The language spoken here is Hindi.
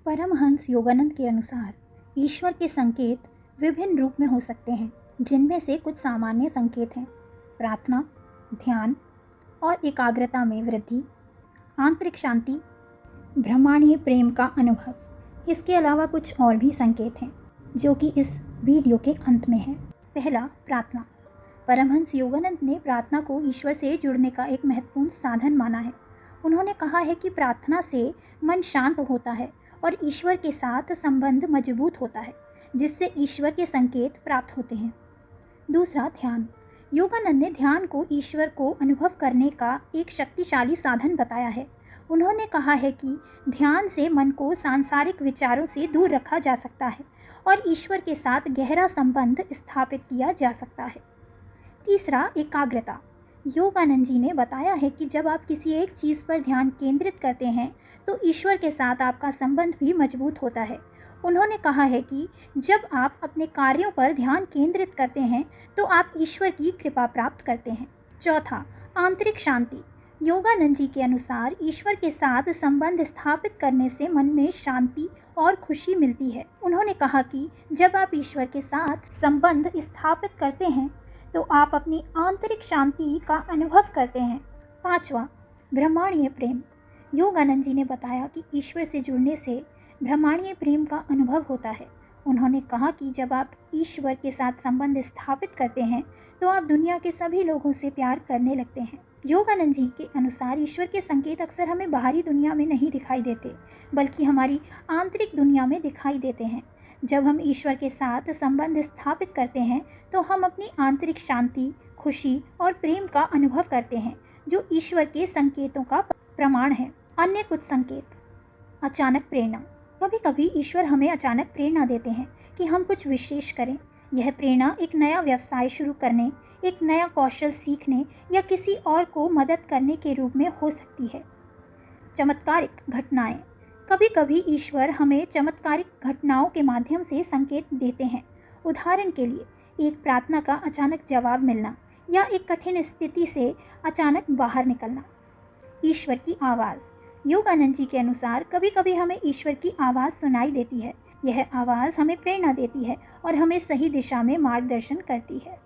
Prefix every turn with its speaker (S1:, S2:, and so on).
S1: परमहंस योगानंद के अनुसार ईश्वर के संकेत विभिन्न रूप में हो सकते हैं, जिनमें से कुछ सामान्य संकेत हैं: प्रार्थना, ध्यान और एकाग्रता में वृद्धि, आंतरिक शांति, ब्रह्मांडीय प्रेम का अनुभव। इसके अलावा कुछ और भी संकेत हैं जो कि इस वीडियो के अंत में है। पहला, प्रार्थना। परमहंस योगानंद ने प्रार्थना को ईश्वर से जुड़ने का एक महत्वपूर्ण साधन माना है। उन्होंने कहा है कि प्रार्थना से मन शांत होता है और ईश्वर के साथ संबंध मजबूत होता है, जिससे ईश्वर के संकेत प्राप्त होते हैं। दूसरा, ध्यान। योगानंद ने ध्यान को ईश्वर को अनुभव करने का एक शक्तिशाली साधन बताया है। उन्होंने कहा है कि ध्यान से मन को सांसारिक विचारों से दूर रखा जा सकता है और ईश्वर के साथ गहरा संबंध स्थापित किया जा सकता है। तीसरा, एकाग्रता। योगानंद जी ने बताया है कि जब आप किसी एक चीज़ पर ध्यान केंद्रित करते हैं तो ईश्वर के साथ आपका संबंध भी मजबूत होता है। उन्होंने कहा है कि जब आप अपने कार्यों पर ध्यान केंद्रित करते हैं तो आप ईश्वर की कृपा प्राप्त करते हैं। चौथा, आंतरिक शांति। योगानंद जी के अनुसार ईश्वर के साथ संबंध स्थापित करने से मन में शांति और खुशी मिलती है। उन्होंने कहा कि जब आप ईश्वर के साथ संबंध स्थापित करते हैं तो आप अपनी आंतरिक शांति का अनुभव करते हैं। पांचवा, ब्रह्मांडीय प्रेम। योगानंद जी ने बताया कि ईश्वर से जुड़ने से ब्रह्मांडीय प्रेम का अनुभव होता है। उन्होंने कहा कि जब आप ईश्वर के साथ संबंध स्थापित करते हैं तो आप दुनिया के सभी लोगों से प्यार करने लगते हैं। योगानंद जी के अनुसार ईश्वर के संकेत अक्सर हमें बाहरी दुनिया में नहीं दिखाई देते, बल्कि हमारी आंतरिक दुनिया में दिखाई देते हैं। जब हम ईश्वर के साथ संबंध स्थापित करते हैं तो हम अपनी आंतरिक शांति, खुशी और प्रेम का अनुभव करते हैं, जो ईश्वर के संकेतों का प्रमाण है। अन्य कुछ संकेत: अचानक प्रेरणा। कभी कभी ईश्वर हमें अचानक प्रेरणा देते हैं कि हम कुछ विशेष करें। यह प्रेरणा एक नया व्यवसाय शुरू करने, एक नया कौशल सीखने या किसी और को मदद करने के रूप में हो सकती है। चमत्कारिक घटनाएं। कभी कभी ईश्वर हमें चमत्कारिक घटनाओं के माध्यम से संकेत देते हैं। उदाहरण के लिए, एक प्रार्थना का अचानक जवाब मिलना या एक कठिन स्थिति से अचानक बाहर निकलना। ईश्वर की आवाज़। योगानंद जी के अनुसार कभी कभी हमें ईश्वर की आवाज़ सुनाई देती है। यह आवाज़ हमें प्रेरणा देती है और हमें सही दिशा में मार्गदर्शन करती है।